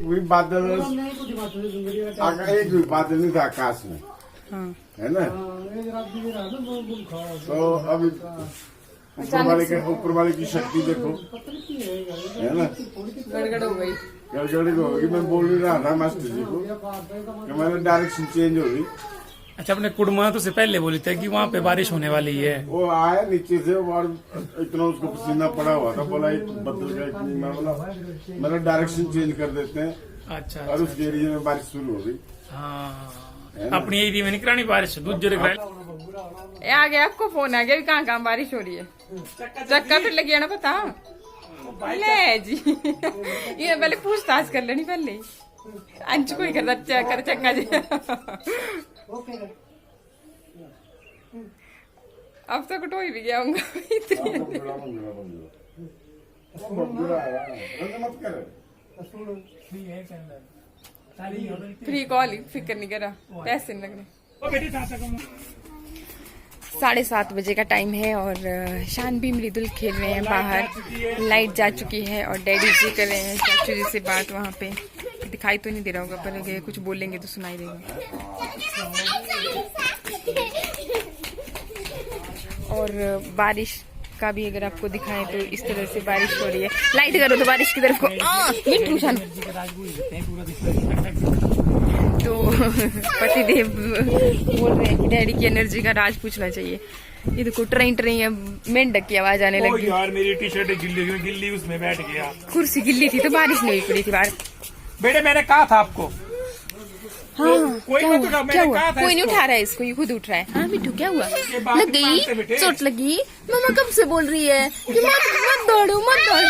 वही बादल एक भी बादल नहीं था आकाश में। हाँ। है ना। तो अभी ऊपर वाले की शक्ति देखो, है ना। गड़गड़ हो गई। गड़गड़ी होगी। मैं बोल ही रहा था मास्टर जी को कि मैंने डायरेक्शन चेंज हो गई। अच्छा, अपने कुड़मा तो से पहले बोली थी कि वहाँ पे बारिश होने वाली है। वो आया नीचे से और इतना उसको पसीना पड़ा हुआ था, बोला एक बदल गया। मैं बोला मैंने डायरेक्शन चेंज कर देते हैं। अच्छा, और उस एरिया में बारिश शुरू हो गई। हाँ, अपनी एरिया में नहीं करानी बारिश, दूसरे आ गया आपको फोन आ गया, कहाँ कहाँ बारिश हो रही है। चक्का फिर लग गया ना पता। ले जी ये पहले पूछताछ कर लेनी पहले। अंश कोई करता कर चक्का जी। अब तो कटोई भी गया होगा। फ्री कॉल, फिक्र नहीं करा, पैसे नहीं लगने। 7:30 बजे का टाइम है और शान भी मृदुल खेल रहे हैं बाहर। लाइट जा चुकी है और डैडी जी कर रहे हैं चाचू जी से बात। वहाँ पे दिखाई तो नहीं दे रहा होगा, पर कुछ बोलेंगे तो सुनाई देगा। और बारिश का भी अगर आपको दिखाएं तो इस तरह से बारिश हो रही है। लाइट करो तो बारिश की तरफ को मिट्टू शान। तो पतिदेव बोल रहे हैं कि डैडी की एनर्जी का राज पूछना चाहिए। ये देखो ट्रेन मेंढक की आवाज आने लगी। यार मेरी टी शर्ट गिल्ली उसमें बैठ गया। कुर्सी गिल्ली थी तो बारिश नहीं पड़ी थी बाहर। बेटे मैंने कहा था आपको। हाँ, कोई क्या हुआ? क्या हुआ? कहा था कोई नहीं उठा रहा है इसको, ये खुद उठ रहा है। हाँ बिट्टू क्या हुआ? लग गई चोट लगी। मम्मा कब से बोल रही है कि मत दौड़ो मत दौड़ो।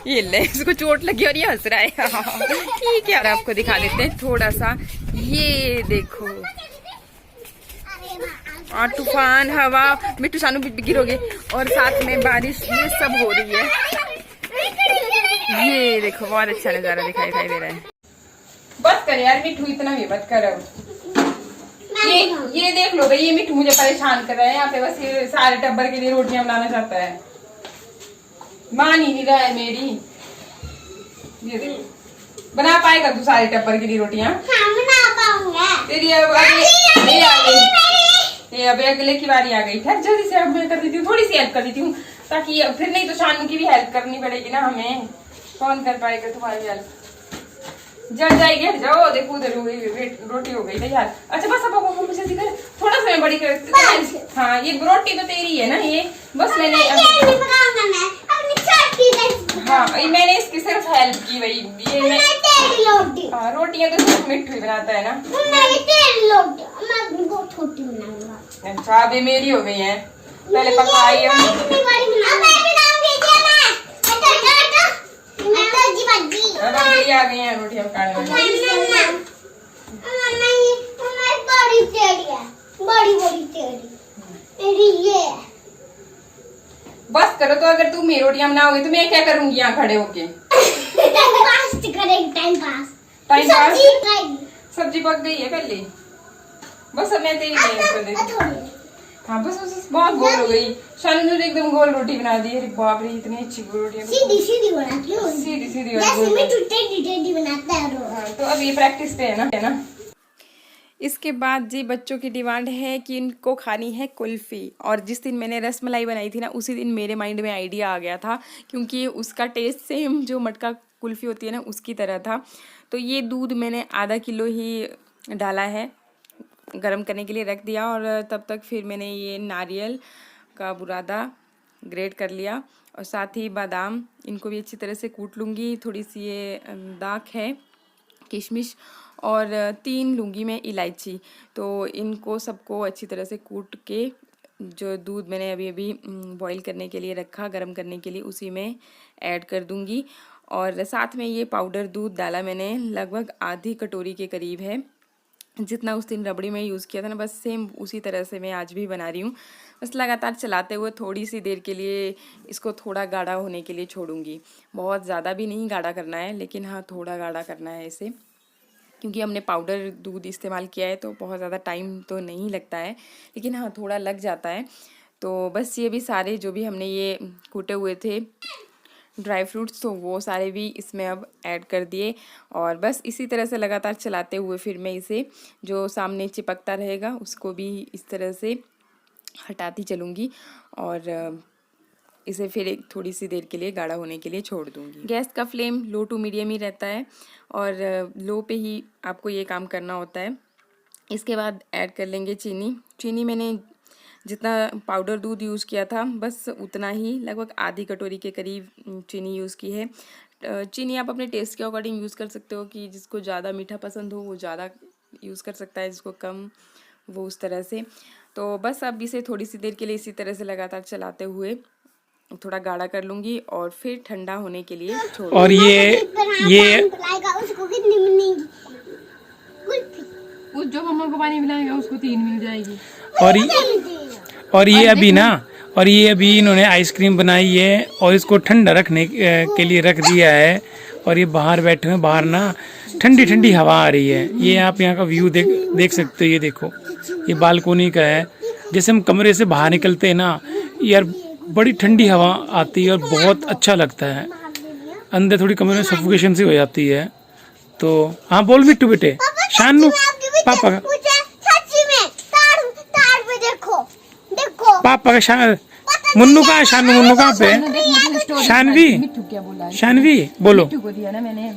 ये ले इसको चोट लगी और ये हंस रहा है। ठीक है, और आपको दिखा देते हैं थोड़ा सा। ये देखो और तूफान हवा, मिट्टू सानू भी गिरोगे और साथ में बारिश, ये सब हो रही है। ये देखो बहुत अच्छा नजारा दिखाई दे रहा है। बस कर यार मिट्टू, इतना भी मत कर। ये देख लो भाई, ये मिट्टू मुझे परेशान कर रहा है यहाँ पे। बस ये सारे टब्बर के लिए रोटियां बनाना चाहता है, मान ही नहीं रहा है मेरी। ये देखो, बना पाएगा तू सारे टब्बर के लिए रोटियां? हाँ, बना पाऊंगा। तेरी अब अभी अगले की बारी आ गई। ठहर जल्दी से, अब मैं कर देती हूँ, थोड़ी सी हेल्प कर देती हूँ, ताकि फिर नहीं तो शानू की भी हेल्प करनी पड़ेगी ना हमें। कौन कर पाएगा तुम्हारी हेल्प? जल जाएगी, हट जाओ। देखो उधर हो गई रोटी, हो गई तैयार। अच्छा बस अब मुझे दिखा, थोड़ा सा मैं बड़ी कर। हाँ ये रोटी तो तेरी है ना, ये बस मैंने हाँ मैंने इसकी सिर्फ हेल्प की भाई। ये मैं हाँ रोटियां तो सिर्फ मिट्टू ही बनाता है ना। अच्छा अभी मेरी हो गई है, पहले पकाई आ गई है रोटियां पकाने। बस करो तो, अगर तुम मेरी रोटियां बनाओगे तो मैं क्या करूंगी यहाँ खड़े होके? Time pass. सब्जी पक गई है पहले, बस अब मैं तेरी कर देती। हाँ बस बहुत गोल हो गई। शानू ने एकदम गोल रोटी बना दी। अरे बाप रे, इतनी अच्छी गोल रोटियां सीधी बनाती हूँ। सीधी बनाता है। हाँ, तो अब ये प्रैक्टिस पे है ना। इसके बाद जी बच्चों की डिमांड है कि इनको खानी है कुल्फ़ी। और जिस दिन मैंने रसमलाई बनाई थी ना, उसी दिन मेरे माइंड में आइडिया आ गया था, क्योंकि उसका टेस्ट सेम जो मटका कुल्फ़ी होती है ना उसकी तरह था। तो ये दूध मैंने आधा किलो ही डाला है, गरम करने के लिए रख दिया। और तब तक फिर मैंने ये नारियल का बुरादा ग्रेट कर लिया और साथ ही बादाम, इनको भी अच्छी तरह से कूट लूँगी। थोड़ी सी ये दाख है, किशमिश, और 3 लूँगी मैं इलायची। तो इनको सबको अच्छी तरह से कूट के जो दूध मैंने अभी बॉईल करने के लिए रखा, गरम करने के लिए, उसी में ऐड कर दूँगी। और साथ में ये पाउडर दूध डाला मैंने, लगभग आधी कटोरी के करीब है। जितना उस दिन रबड़ी में यूज़ किया था ना, बस सेम उसी तरह से मैं आज भी बना रही हूँ। बस लगातार चलाते हुए थोड़ी सी देर के लिए इसको थोड़ा गाढ़ा होने के लिए छोड़ूंगी। बहुत ज़्यादा भी नहीं गाढ़ा करना है, लेकिन हाँ थोड़ा गाढ़ा करना है इसे, क्योंकि हमने पाउडर दूध इस्तेमाल किया है तो बहुत ज़्यादा टाइम तो नहीं लगता है, लेकिन हाँ थोड़ा लग जाता है। तो बस ये भी सारे जो भी हमने ये कूटे हुए थे ड्राई फ्रूट्स, तो वो सारे भी इसमें अब ऐड कर दिए। और बस इसी तरह से लगातार चलाते हुए फिर मैं इसे जो सामने चिपकता रहेगा उसको भी इस तरह से हटाती चलूँगी और इसे फिर एक थोड़ी सी देर के लिए गाढ़ा होने के लिए छोड़ दूँगी। गैस का फ्लेम लो टू मीडियम ही रहता है और लो पे ही आपको ये काम करना होता है। इसके बाद ऐड कर लेंगे चीनी। चीनी मैंने जितना पाउडर दूध यूज़ किया था बस उतना ही, लगभग आधी कटोरी के करीब चीनी यूज़ की है। चीनी आप अपने टेस्ट के अकॉर्डिंग यूज़ कर सकते हो कि जिसको ज़्यादा मीठा पसंद हो वो ज़्यादा यूज़ कर सकता है, जिसको कम वो उस तरह से। तो बस अब इसे थोड़ी सी देर के लिए इसी तरह से लगातार चलाते हुए थोड़ा गाढ़ा कर लूँगी और फिर ठंडा होने के लिए छोड़। और ये उस जो मम्मा को पानी मिलाएगा उसको 3 मिल जाएगी। और ये अभी ना, और ये अभी इन्होंने आइसक्रीम बनाई है और इसको ठंडा रखने के लिए रख दिया है। और ये बाहर बैठे हैं, बाहर ना ठंडी ठंडी हवा आ रही है। ये आप यहाँ का व्यू देख सकते हो। ये देखो, ये बालकोनी का है। जैसे हम कमरे से बाहर निकलते हैं ना यार, बड़ी ठंडी हवा आती है और बहुत अच्छा लगता है। अंदर थोड़ी कमरे में सफोकेशन सी हो जाती है। तो हाँ बोल बिट्टू बेटे, शानू पापा का, पापा का मुन्नू कहाँ है? शानू मुन्नू कहाँ पे? शानवी, शानवी बोलो। मिट्टू को दिया ना मैंने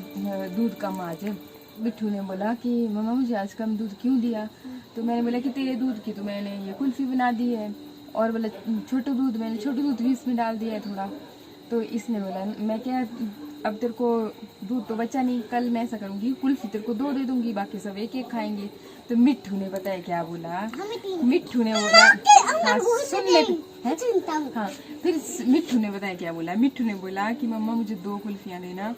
दूध कम आज। मिट्टू ने बोला कि मम्मा मुझे आज कम दूध क्यों दिया? तो मैंने बोला कि तेरे दूध की तो मैंने ये कुल्फी बना दी है। और बोला छोटू दूध, मैंने छोटू दूध भी इसमें डाल दिया है थोड़ा। तो इसने बोला मैं क्या, अब तेरे को दूध तो बचा नहीं, कल मैं ऐसा करूँगी कुल्फी तेरे को 2 दे दूंगी, बाकी सब एक एक खाएंगे। तो मिट्टू ने पता है क्या बोला? मिट्टू ने बोला, हाँ सुन ले, हाँ फिर मिट्टू ने बताया क्या बोला? मिट्टू ने बोला कि मम्मा मुझे 2 कुल्फियाँ देना,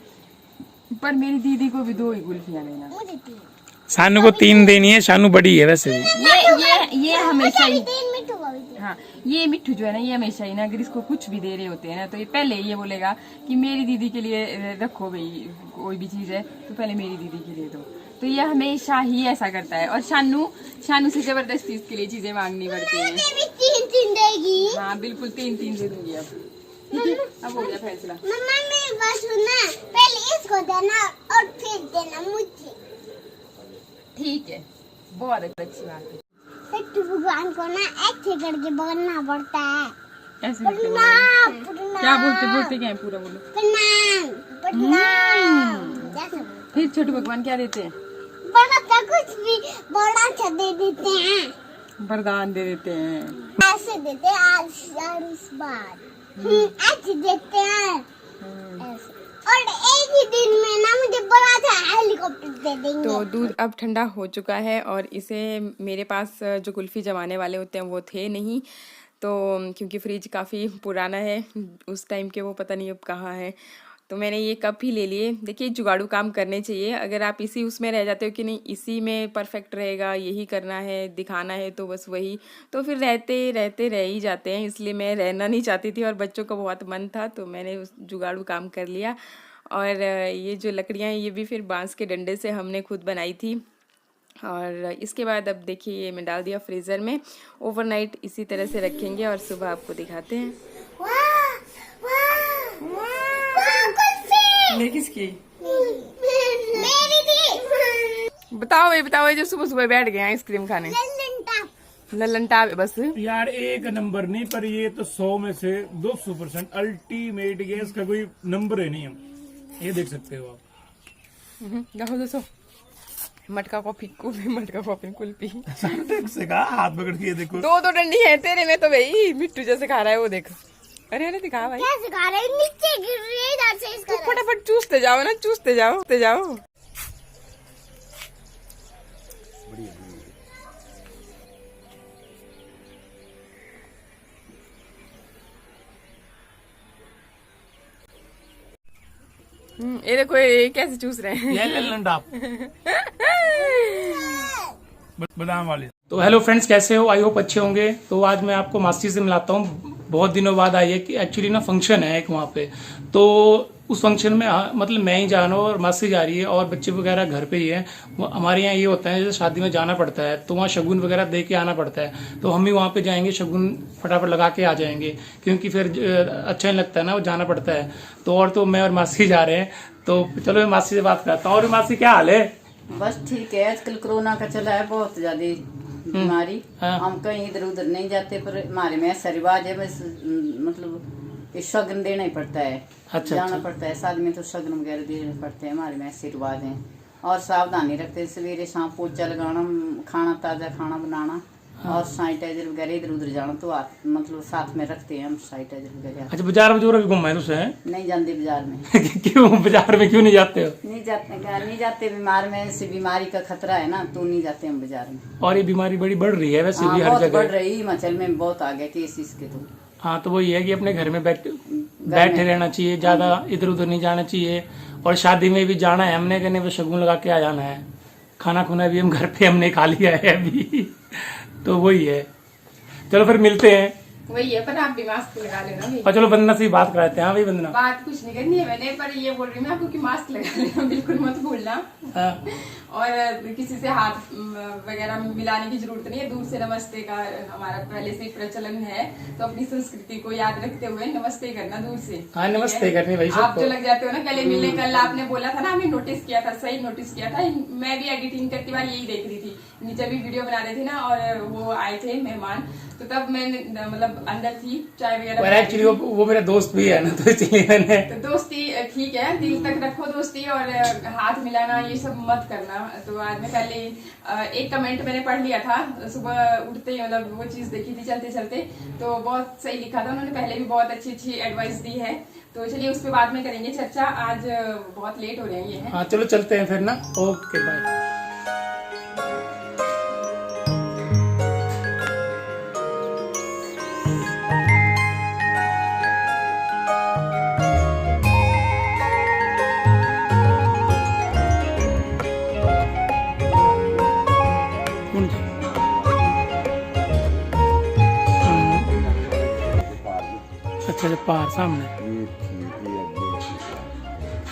पर मेरी दीदी को भी 2 ही कुल्फियाँ देना। शानू को 3 देनी है, शानू बड़ी है वैसे भी। ये हमेशा ही, हाँ ये मिट्टू जो है ना, ये हमेशा ही ना, अगर इसको कुछ भी दे रहे होते हैं ना तो ये पहले ये बोलेगा कि मेरी दीदी के लिए रखो भाई, कोई भी चीज़ है तो पहले मेरी दीदी के लिए दो। तो ये हमेशा ही ऐसा करता है। और शानू से जबरदस्ती इसके लिए चीजें मांगनी पड़ती है। 3 देगी। हाँ बिल्कुल 3 दे दूंगी अब। ठीक है, अब हो गया फैसला। मम्मा मेरी बात सुनना, पहले इसको देना और फिर देना मुझे। ठीक है, बहुत अच्छी बात है। सच्चू भगवान को ना ऐसे करके बोलना पड़ता है। ऐसे प्रणाम, क्या बोलते क्या है? पूरा बोलो। प्रणाम प्रणाम। फिर छोटू भगवान क्या देते हैं? बड़ा सा कुछ भी बड़ा सा दे देते हैं, वरदान दे देते हैं। ऐसे देते हैं, आशीर्वाद ऐसे देते हैं ऐसे। और एक ही दिन में ना मुझे बड़ा सा हेलीकॉप्टर दे देंगे। तो दूध अब ठंडा हो चुका है और इसे मेरे पास जो कुल्फी जमाने वाले होते हैं वो थे नहीं, तो क्योंकि फ्रिज काफ़ी पुराना है उस टाइम के, वो पता नहीं अब कहाँ है। तो मैंने ये कप ही ले लिए। देखिए जुगाड़ू काम करने चाहिए। अगर आप इसी उसमें रह जाते हो कि नहीं इसी में परफेक्ट रहेगा, यही करना है, दिखाना है, तो बस वही, तो फिर रहते रह ही जाते हैं। इसलिए मैं रहना नहीं चाहती थी और बच्चों का बहुत मन था, तो मैंने उस जुगाड़ू काम कर लिया। और ये जो लकड़ियाँ हैं ये भी फिर बांस के डंडे से हमने खुद बनाई थी। और इसके बाद अब देखिए ये मैं डाल दिया फ्रीज़र में। ओवरनाइट इसी तरह से रखेंगे और सुबह आपको दिखाते हैं। ये किसकी? मेरी थी। बताओ ये जो सुबह सुबह बैठ गए आइसक्रीम खाने। लल्लन टाप बस यार एक नंबर नहीं, पर ये तो 100 में से 200% अल्टीमेट गैस का कोई नंबर है नहीं। हम ये देख सकते हो आप। देखो मटका कॉफी कुल्फी से कहा हाथ पकड़ के देखो। 2 डंडी है तेरे में तो भाई। मिट्टू जैसे खा रहा है वो देख। अरे दिखा भाई, कैसे खा रहे? नीचे गिर रही है इधर से इसका। फटाफट चूसते जाओ ना, चूसते जाओ। ये देखो ये कैसे चूस रहे हैं। ये लल्लन टाप बादाम वाले। तो हेलो फ्रेंड्स, कैसे हो? आई होप अच्छे होंगे। तो आज मैं आपको मासी से मिलाता हूँ। बहुत दिनों बाद आई है कि एक्चुअली ना फंक्शन है एक वहाँ पे, तो उस फंक्शन में मतलब मैं ही जा रहा हूँ और मासी जा रही है और बच्चे वगैरह घर पे ही है। हमारे यहाँ ये होता है जैसे शादी में जाना पड़ता है तो वहाँ शगुन वगैरह दे के आना पड़ता है, तो हम भी वहाँ पे जाएंगे, शगुन फटाफट लगा के आ जाएंगे, क्योंकि फिर अच्छा नहीं लगता है ना, वो जाना पड़ता है। तो और तो मैं और मासी जा रहे हैं, तो चलो मैं मासी से बात करता हूँ। और मासी क्या हाल है? बस ठीक है। आजकल कोरोना का चला है बहुत ज्यादा बीमारी। हाँ। हम कहीं इधर उधर नहीं जाते, पर हमारे में ऐसा रिवाज है बस मतलब कि शगन देना ही पड़ता है। अच्छा, जाना अच्छा। पड़ता है शादी में, तो शगन वगैरह देने पड़ते हैं। हमारे में ऐसे रिवाज हैं और सावधानी रखते हैं। सवेरे शाम पोछा लगाना, खाना ताजा खाना बनाना और सैनिटाइजर वगैरह इधर उधर जाना तो मतलब साथ में रखते हैं हम सैनिटाइजर वगैरह। अच्छा, बाजार में जोर घूमा है उसे? नहीं जाते बाजार में। क्यों बाजार में क्यों नहीं जाते हो? नहीं जाते बीमार में से बीमारी का खतरा है ना, तो नहीं जाते हम बाजार में। और ये बीमारी बड़ी बढ़ रही है वैसे भी हर बहुत जगह बढ़ रही। हिमाचल में बहुत आ गया केस इसके तो। हाँ, तो वही है कि अपने घर में बैठे रहना चाहिए, ज्यादा इधर उधर नहीं जाना चाहिए। और शादी में भी जाना है हमने, कहने पे शगुन लगा के आ जाना है। खाना खुना भी हम घर पे हमने खा लिया है अभी। तो वही है, चलो फिर मिलते हैं। वही है, पर आप भी मास्क लगा लेना भी। और चलो वंदना से भी बात कराते हैं। हाँ भाई वंदना, बात कुछ नहीं करनी है मैंने, पर ये बोल रही हूँ मैं आपको कि मास्क लगा लेना, बिल्कुल मत भूलना। हाँ। और किसी से हाथ वगैरह मिलाने की जरूरत नहीं है। दूर से नमस्ते का हमारा पहले से प्रचलन है, तो अपनी संस्कृति को याद रखते हुए नमस्ते करना दूर से। हाँ, नमस्ते करनी भाई आप सबको। जो लग जाते हो ना गले मिलने, कल आपने बोला था ना, हमें नोटिस किया था, सही नोटिस किया था। मैं भी एडिटिंग करती बार यही देख रही थी, नीचे भी वीडियो बना रही थी ना, और वो आए थे मेहमान, तो तब मैं मतलब अंदर थी, चाय वगैरह। एक्चुअली वो मेरा दोस्त भी है ना, तो इसलिए मैंने। तो दोस्ती ठीक है, दिल तक रखो दोस्ती, और हाथ मिलाना ये सब मत करना। तो आज मैं पहले एक कमेंट मैंने पढ़ लिया था सुबह उठते ही, मतलब वो चीज देखी थी चलते चलते, तो बहुत सही लिखा था उन्होंने। पहले भी बहुत अच्छी अच्छी एडवाइस दी है, तो चलिए उस पर बाद में करेंगे चर्चा। आज बहुत लेट हो रहे हैं ये है। हाँ चलो चलते हैं फिर ना। Okay bye. अच्छा, अच्छा पार सामने।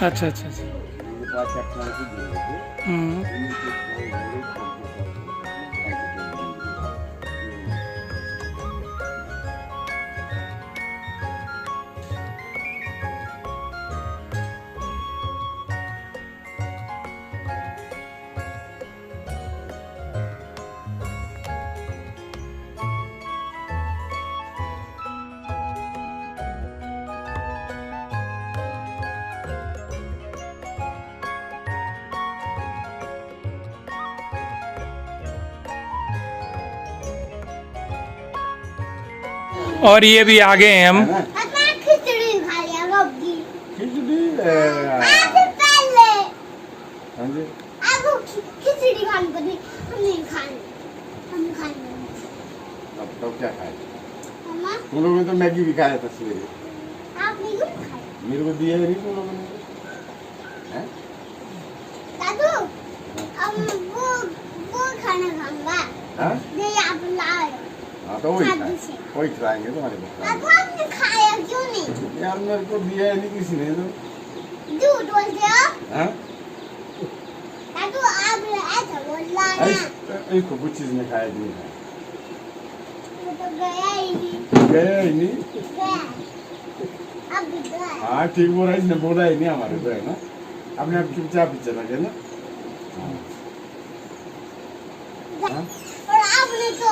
अच्छा अच्छा अच्छा। और ये भी आ गए हैं हम। अपना खिचड़ी खा लिया रोटी। खिचड़ी आज पहले हाँ जी, आपको खिचड़ी खानी पड़ी, हम नहीं खानी, हम खाएंगे। अब तो क्या खाए? मम्मा तुम लोगों ने तो मैगी भी खाया था सवेरे, आप नहीं क्यों खाए? मेरे को दिया नहीं तुम लोगों ने। हैं? दादू अब वो खाना खाऊंगा हाँ? जो आप लाए। हाँ तो वही शादी खाए, से। वही खिलाएंगे तुम्हारे को। दादू आपने खाया क्यों नहीं? यार मेरे को दिया ही नहीं किसी ने तो। झूठ बोलते हो हाँ? दादू, आप ऐसा बोल रहा ना, इसको कुछ चीज ने खाया नहीं खाया, वो तो गया ही नहीं। गया ही नहीं। गया अब भी गया। हाँ ठीक बोल रहा है, इसने बोला ही नहीं हमारे को, है ना। अपने आप चुपचाप ही चला गया ना। हाँ? और आपने तो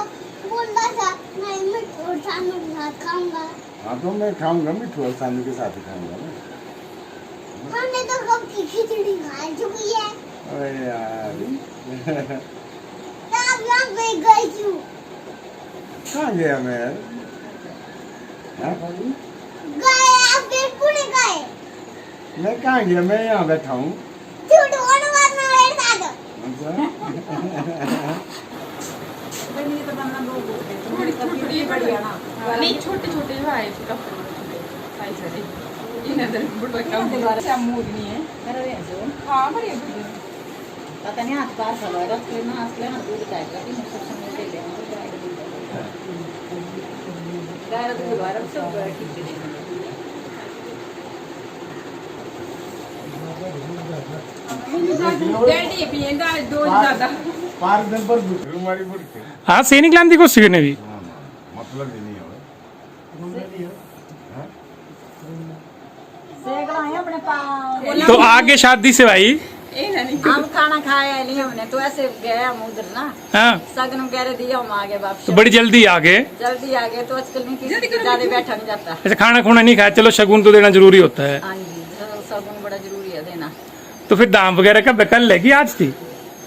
बोला था नहीं, मैं और सानू के साथ खाऊंगा। हाँ तो मैं खाऊंगा, मिठू और सानू के साथ ही खाऊंगा ना। हमने तो कब की खिचड़ी खा चुकी है। अरे यार तो आप यहाँ पे गए क्यों? कहाँ गया मैं यार? हाँ? गए आप फिर पुणे गए। मैं कहाँ गया? मैं यहाँ बैठा हूँ। झूठ बोलने वाला मेरे साथ। अच्छा बढ़िया ना, नहीं छोटे छोटे जो आए थे साइज वाले, ये नजर बुढ़वा मोदनी है। हाँ बढ़िया बढ़िया। पता नहीं हाथ पार चला रखले ना, असले ना दूध काय का ती सब समझ ले ले गाय दूध वाला सब खिचड़ी। डैडी पिए दो ज्यादा पार्क दिन पर बीमारी पड़ती है हाँ से निकलान दी कोशिश करने भी मतलब ही नहीं है सेक लाए अपने पाँव तो आगे शादी से भाई ए नहीं हम खाना खाया नहीं हमने तो ऐसे गए हम उधर ना हाँ सगन वगैरह दिया हम आगे वापस तो बड़ी जल्दी आ गए जल्दी आ गए तो आजकल नहीं किसी के ज्यादा बैठा नहीं जाता ऐसे खाना खुना नहीं खाया चलो शगुन तो देना जरूरी होता है हाँ जी सगुन बड़ा जरूरी है देना तो फिर दाम वगैरह कब कल लेगी आज थी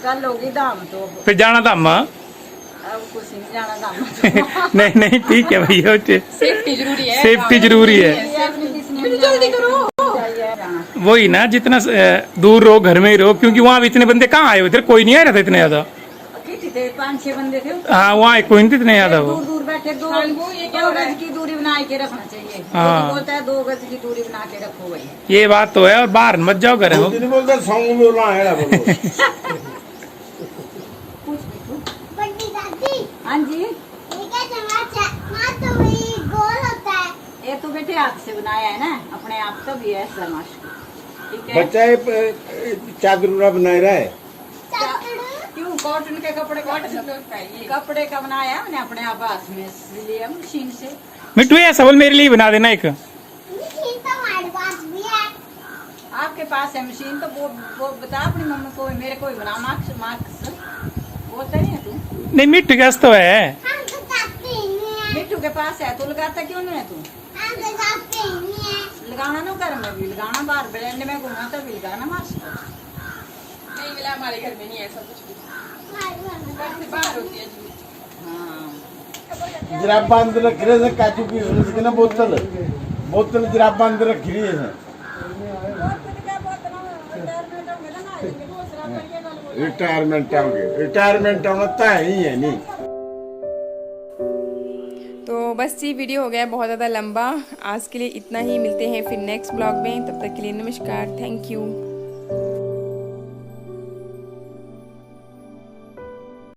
कल होगी दाम तो फिर जाना दाम अब कुछ नहीं जाना दाम नहीं नहीं ठीक है भैया सेफ्टी जरूरी है सेफ्टी जरूरी है जल्दी करो वही ना जितना दूर रहो घर में ही रहो क्योंकि वहाँ भी इतने बंदे कहाँ आए हुए थे कोई नहीं आ रहा था इतने ज्यादा थे 5-6 बंदे थे हाँ वहाँ कोई नहीं थे इतने ज्यादा वो दूर दूर बैठे दो वो ये क्या दो हो रहा है? गज की दूरी बना के रखना चाहिए हाँ। वो तो बोलता है 2 गज की दूरी बना के रखो भाई ये बात तो है और बाहर मत जाओ घर में नहीं बोलता सॉन्ग बोलना है बोलो बड़ी दादी हाँ जी ये क्या चमचा मां तो वही गोल होता है ये तो बेटे हाथ से बनाया है ना अपने आप का भी है ऐसा मास्क ठीक है बच्चा चादर बनाए रहा है क्यों कॉटन के कपड़े कपड़े का बनाया हमने अपने आप हाथ में लिया मशीन से मिट्टू ये सबल मेरे लिए बना देना एक मशीन तो हमारे पास भी है आपके पास है मशीन तो वो बता अपनी मम्मी को मेरे को ही बना मार्क्स बोलता नहीं है तू नहीं मिट्टू का तो है हम तो जाते ही नहीं है मिट्टू के पास है तो लगाता क्यों नहीं है तू हम तो जाते ही नहीं है लगाना ना घर में भी लगाना बाहर ब्रांड में घूमना तो भी लगाना मास्क नहीं मिला हमारे घर में नहीं ऐसा कुछ भी घर से बाहर होती है जी हाँ जरा बांध रख रहे थे काजू की उसकी ना बोतल जरा बांध रख रही है रिटायरमेंट होता है ही है नहीं तो बस ये वीडियो हो गया बहुत ज़्यादा लंबा आज के लिए इतना ही मिलते हैं फिर नेक्स्ट ब्लॉग में तब तक के लिए नमस्कार थैंक यू